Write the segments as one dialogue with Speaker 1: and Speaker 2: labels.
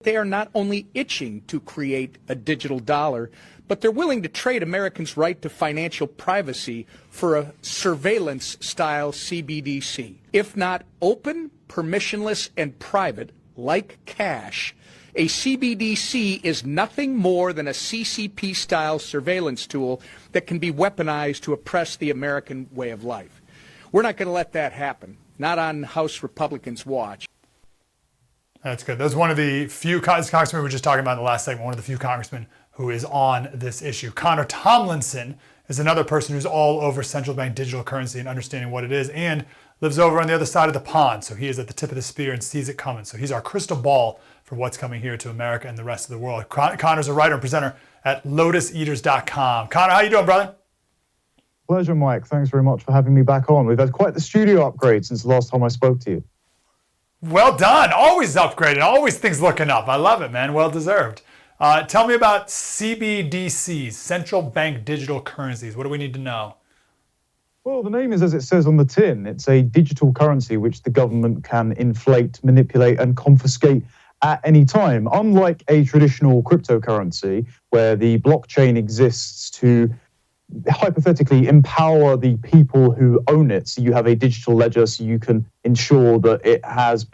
Speaker 1: They are not only itching to create a digital dollar, but they're willing to trade Americans' right to financial privacy for a surveillance-style CBDC. If not open, permissionless, and private, like cash, a CBDC is nothing more than a CCP-style surveillance tool that can be weaponized to oppress the American way of life. We're not going to let that happen, not on House Republicans' watch.
Speaker 2: That's good. That was one of the few congressmen we were just talking about in the last segment, one of the few congressmen who is on this issue. Connor Tomlinson is another person who's all over central bank digital currency and understanding what it is, and lives over on the other side of the pond. So he is at the tip of the spear and sees it coming. So he's our crystal ball for what's coming here to America and the rest of the world. Connor's a writer and presenter at LotusEaters.com. Connor, how you doing, brother?
Speaker 3: Pleasure, Mike. Thanks very much for having me back on. We've had quite the studio upgrade since the last time I spoke to you.
Speaker 2: Well done. Always upgraded. Always things looking up. I love it, man. Well deserved. Tell me about CBDCs, central bank digital currencies. What do we need to know?
Speaker 3: Well, the name is as it says on the tin. It's a digital currency which the government can inflate, manipulate, and confiscate at any time. Unlike a traditional cryptocurrency, where the blockchain exists to hypothetically empower the people who own it. So you have a digital ledger, so you can ensure that it has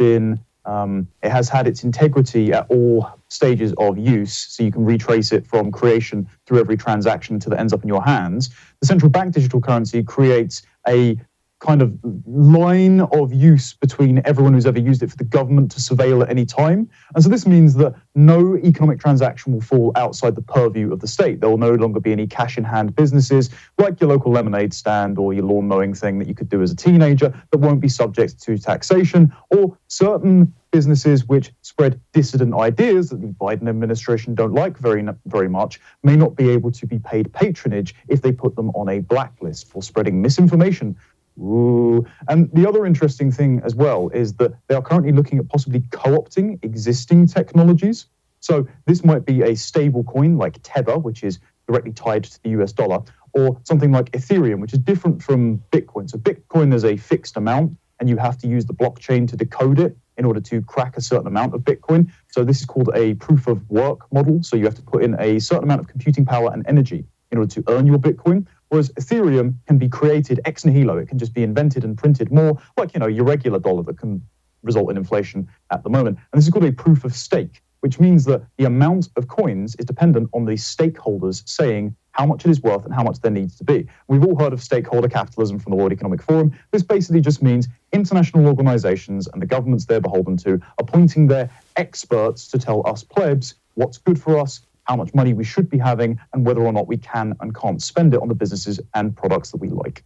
Speaker 3: had its integrity at all stages of use, so you can retrace it from creation through every transaction until it ends up in your hands. The central bank digital currency creates a kind of line of use between everyone who's ever used it for the government to surveil at any time. And so this means that no economic transaction will fall outside the purview of the state. There will no longer be any cash-in-hand businesses like your local lemonade stand or your lawn mowing thing that you could do as a teenager that won't be subject to taxation, or certain businesses which spread dissident ideas that the Biden administration don't like very much may not be able to be paid patronage if they put them on a blacklist for spreading misinformation. Ooh. And the other interesting thing as well is that they are currently looking at possibly co-opting existing technologies. So this might be a stable coin like Tether, which is directly tied to the US dollar, or something like Ethereum, which is different from Bitcoin. So Bitcoin, there's a fixed amount, and you have to use the blockchain to decode it in order to crack a certain amount of Bitcoin. So this is called a proof of work model. So you have to put in a certain amount of computing power and energy in order to earn your Bitcoin. Whereas Ethereum can be created ex nihilo. It can just be invented and printed more like, your regular dollar that can result in inflation at the moment. And this is called a proof of stake, which means that the amount of coins is dependent on the stakeholders saying how much it is worth and how much there needs to be. We've all heard of stakeholder capitalism from the World Economic Forum. This basically just means international organizations and the governments they're beholden to appointing their experts to tell us plebs what's good for us, how much money we should be having, and whether or not we can and can't spend it on the businesses and products that we like.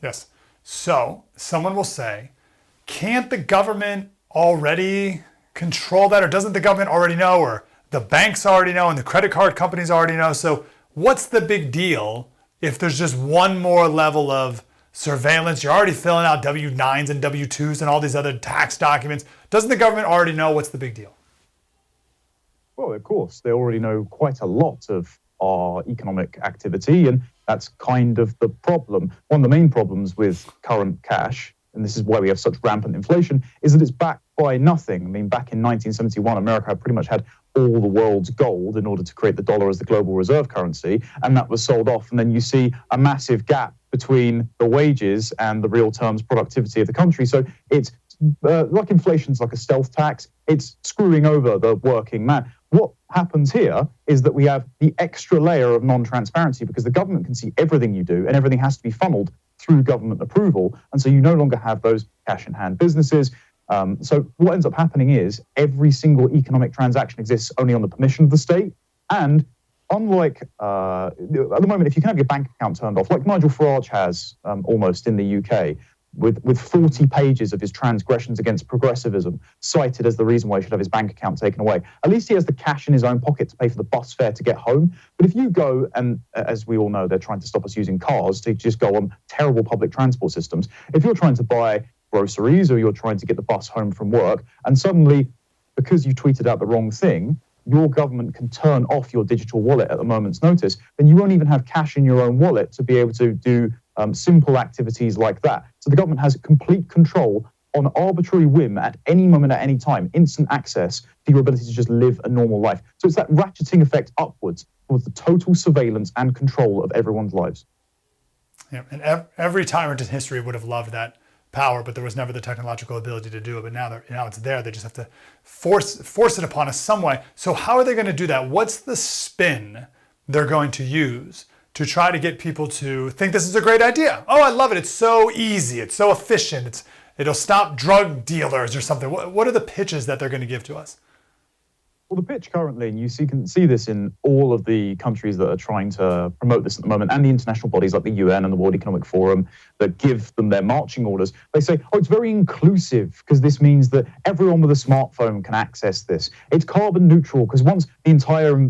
Speaker 2: Yes. So someone will say, can't the government already control that? Or doesn't the government already know? Or the banks already know and the credit card companies already know? So what's the big deal if there's just one more level of surveillance? You're already filling out W-9s and W-2s and all these other tax documents. Doesn't the government already know? What's the big deal?
Speaker 3: Well, of course, they already know quite a lot of our economic activity, and that's kind of the problem. One of the main problems with current cash, and this is why we have such rampant inflation, is that it's backed by nothing. I mean, back in 1971, America pretty much had all the world's gold in order to create the dollar as the global reserve currency, and that was sold off. And then you see a massive gap between the wages and the real terms productivity of the country. So it's like inflation's like a stealth tax. It's screwing over the working man. What happens here is that we have the extra layer of non-transparency because the government can see everything you do and everything has to be funneled through government approval. And so you no longer have those cash-in-hand businesses. So what ends up happening is every single economic transaction exists only on the permission of the state. And unlike at the moment, if you can have your bank account turned off, like Nigel Farage has almost in the UK, with 40 pages of his transgressions against progressivism cited as the reason why he should have his bank account taken away. At least he has the cash in his own pocket to pay for the bus fare to get home. But if you go, and as we all know, they're trying to stop us using cars to just go on terrible public transport systems. If you're trying to buy groceries or you're trying to get the bus home from work, and suddenly, because you tweeted out the wrong thing, your government can turn off your digital wallet at a moment's notice, then you won't even have cash in your own wallet to be able to do simple activities like that. So the government has complete control on arbitrary whim at any moment, at any time, instant access to your ability to just live a normal life. So it's that ratcheting effect upwards towards the total surveillance and control of everyone's lives.
Speaker 2: Yeah, and every tyrant in history would have loved that power, but there was never the technological ability to do it. But now it's there. They just have to force it upon us some way. So how are they going to do that? What's the spin they're going to use to try to get people to think this is a great idea? Oh, I love it. It's so easy. It's so efficient. It'll stop drug dealers or something. What are the pitches that they're going to give to us?
Speaker 3: Well, the pitch currently, and you can see this in all of the countries that are trying to promote this at the moment, and the international bodies like the UN and the World Economic Forum that give them their marching orders. They say, oh, it's very inclusive because this means that everyone with a smartphone can access this. It's carbon neutral because once the entire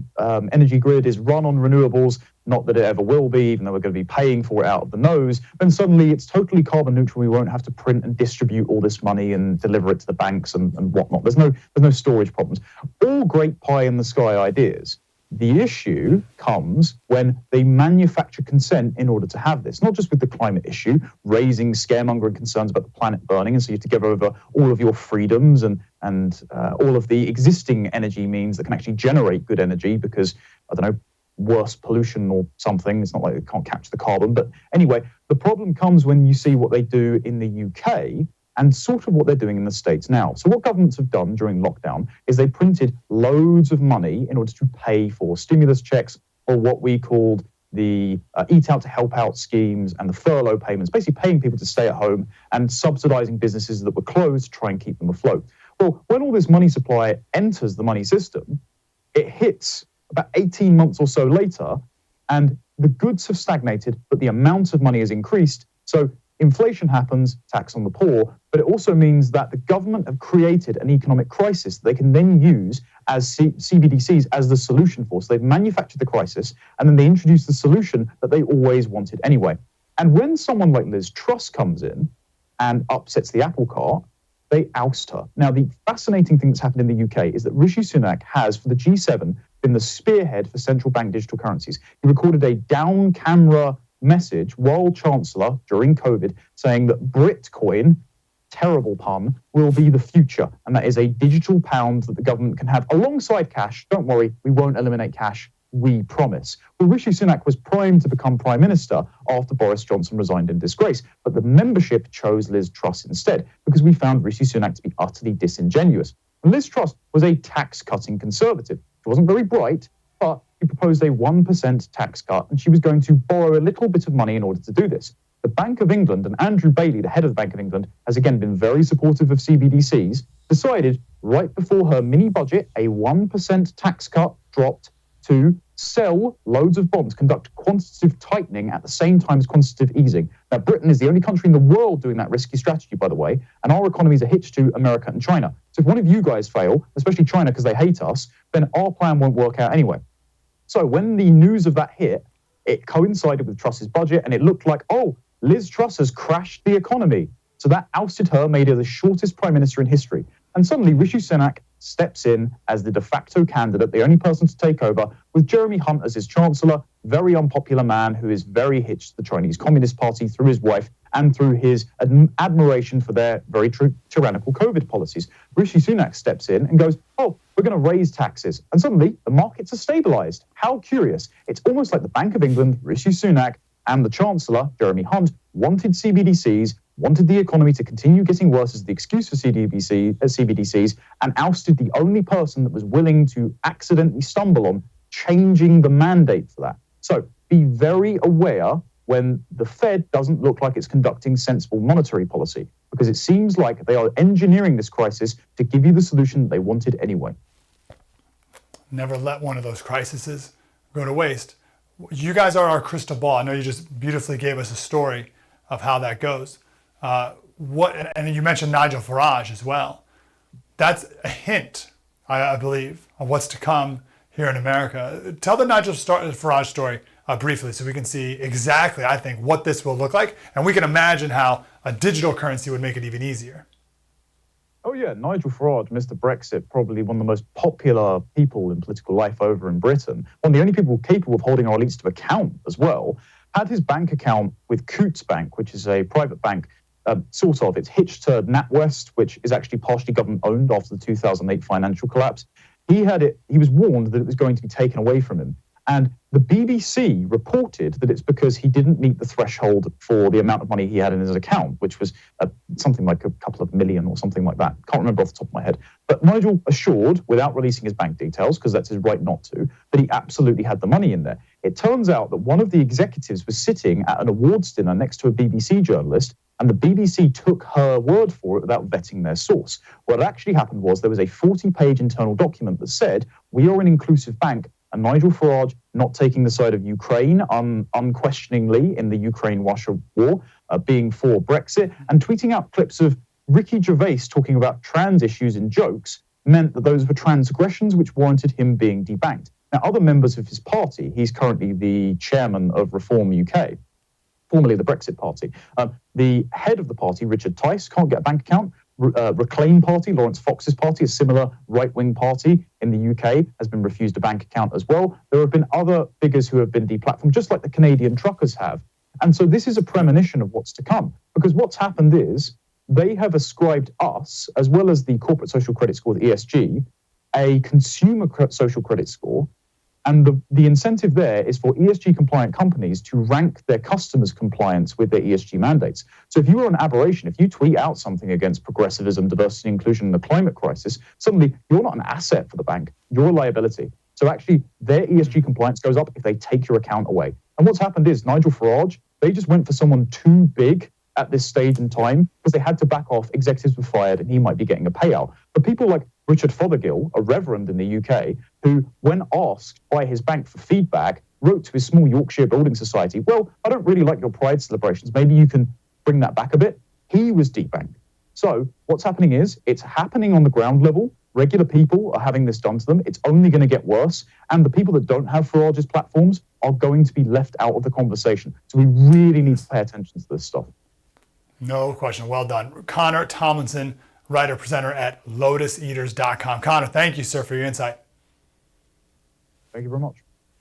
Speaker 3: energy grid is run on renewables, not that it ever will be, even though we're going to be paying for it out of the nose, then suddenly it's totally carbon neutral. We won't have to print and distribute all this money and deliver it to the banks and whatnot. There's no storage problems. All great pie in the sky ideas. The issue comes when they manufacture consent in order to have this, not just with the climate issue, raising scaremongering concerns about the planet burning, and so you have to give over all of your freedoms and all of the existing energy means that can actually generate good energy because, I don't know, worse pollution or something. It's not like they can't capture the carbon. But anyway, the problem comes when you see what they do in the UK and sort of what they're doing in the States now. So what governments have done during lockdown is they printed loads of money in order to pay for stimulus checks or what we called the Eat Out to Help Out schemes and the furlough payments, basically paying people to stay at home and subsidizing businesses that were closed to try and keep them afloat. Well, when all this money supply enters the money system, it hits about 18 months or so later, and the goods have stagnated, but the amount of money has increased. So inflation happens, tax on the poor, but it also means that the government have created an economic crisis that they can then use as CBDCs as the solution for. So they've manufactured the crisis, and then they introduce the solution that they always wanted anyway. And when someone like Liz Truss comes in and upsets the apple cart, they oust her. Now, the fascinating thing that's happened in the UK is that Rishi Sunak has, for the G7, been the spearhead for central bank digital currencies. He recorded a down-camera message while Chancellor during COVID saying that Britcoin, terrible pun, will be the future. And that is a digital pound that the government can have alongside cash. Don't worry, we won't eliminate cash. We promise. Well, Rishi Sunak was primed to become Prime Minister after Boris Johnson resigned in disgrace. But the membership chose Liz Truss instead because we found Rishi Sunak to be utterly disingenuous. And Liz Truss was a tax-cutting conservative. She wasn't very bright, but she proposed a 1% tax cut, and she was going to borrow a little bit of money in order to do this. The Bank of England, and Andrew Bailey, the head of the Bank of England, has again been very supportive of CBDCs, decided right before her mini budget, a 1% tax cut dropped to sell loads of bonds, conduct quantitative tightening at the same time as quantitative easing. Now, Britain is the only country in the world doing that risky strategy, by the way, and our economies are hitched to America and China. So if one of you guys fail, especially China because they hate us, then our plan won't work out anyway. So when the news of that hit, it coincided with Truss's budget, and it looked like, oh, Liz Truss has crashed the economy. So that ousted her, made her the shortest prime minister in history. And suddenly Rishi Sunak steps in as the de facto candidate, the only person to take over, with Jeremy Hunt as his chancellor, very unpopular man who is very hitched to the Chinese Communist Party through his wife and through his admiration for their very tyrannical COVID policies. Rishi Sunak steps in and goes, oh, we're going to raise taxes. And suddenly the markets are stabilized. How curious. It's almost like the Bank of England, Rishi Sunak, and the Chancellor, Jeremy Hunt, wanted CBDCs, wanted the economy to continue getting worse as the excuse for CBDCs, and ousted the only person that was willing to accidentally stumble on changing the mandate for that. So be very aware when the Fed doesn't look like it's conducting sensible monetary policy, because it seems like they are engineering this crisis to give you the solution they wanted anyway.
Speaker 2: Never let one of those crises go to waste. You guys are our crystal ball. I know you just beautifully gave us a story of how that goes. And you mentioned Nigel Farage as well. That's a hint, I believe, of what's to come here in America. Tell the Nigel Farage story briefly so we can see exactly, I think, what this will look like. And we can imagine how a digital currency would make it even easier.
Speaker 3: Oh yeah, Nigel Farage, Mr. Brexit, probably one of the most popular people in political life over in Britain. One of the only people capable of holding our elites to account as well. Had his bank account with Coutts Bank, which is a private bank, sort of. It's hitched to NatWest, which is actually partially government owned after the 2008 financial collapse. He was warned that it was going to be taken away from him. And the BBC reported that it's because he didn't meet the threshold for the amount of money he had in his account, which was something like a couple of million or something like that. Can't remember off the top of my head. But Nigel assured, without releasing his bank details, because that's his right not to, that he absolutely had the money in there. It turns out that one of the executives was sitting at an awards dinner next to a BBC journalist, and the BBC took her word for it without vetting their source. What actually happened was there was a 40-page internal document that said, we are an inclusive bank, and Nigel Farage not taking the side of Ukraine unquestioningly in the Ukraine-Russia war, being for Brexit, and tweeting out clips of Ricky Gervais talking about trans issues in jokes meant that those were transgressions which warranted him being debanked. Now, other members of his party, he's currently the chairman of Reform UK, formerly the Brexit Party. The head of the party, Richard Tice, can't get a bank account. Reclaim Party, Lawrence Fox's party, a similar right-wing party in the UK, has been refused a bank account as well. There have been other figures who have been deplatformed, just like the Canadian truckers have. And so this is a premonition of what's to come, because what's happened is they have ascribed us, as well as the corporate social credit score, the ESG, a consumer social credit score. And the incentive there is for ESG compliant companies to rank their customers' compliance with their ESG mandates. So if you are an aberration, if you tweet out something against progressivism, diversity, inclusion, and the climate crisis, suddenly you're not an asset for the bank, you're a liability. So actually their ESG compliance goes up if they take your account away. And what's happened is Nigel Farage, they just went for someone too big at this stage in time because they had to back off, executives were fired, and he might be getting a payout. But people like Richard Fothergill, a reverend in the UK, who, when asked by his bank for feedback, wrote to his small Yorkshire building society, well, I don't really like your pride celebrations. Maybe you can bring that back a bit. He was debanked. So what's happening is it's happening on the ground level. Regular people are having this done to them. It's only going to get worse. And the people that don't have Farage's platforms are going to be left out of the conversation. So we really need to pay attention to this stuff.
Speaker 2: No question. Well done. Connor Tomlinson, writer, presenter at LotusEaters.com. Connor, thank you, sir, for your insight.
Speaker 3: Thank you very much.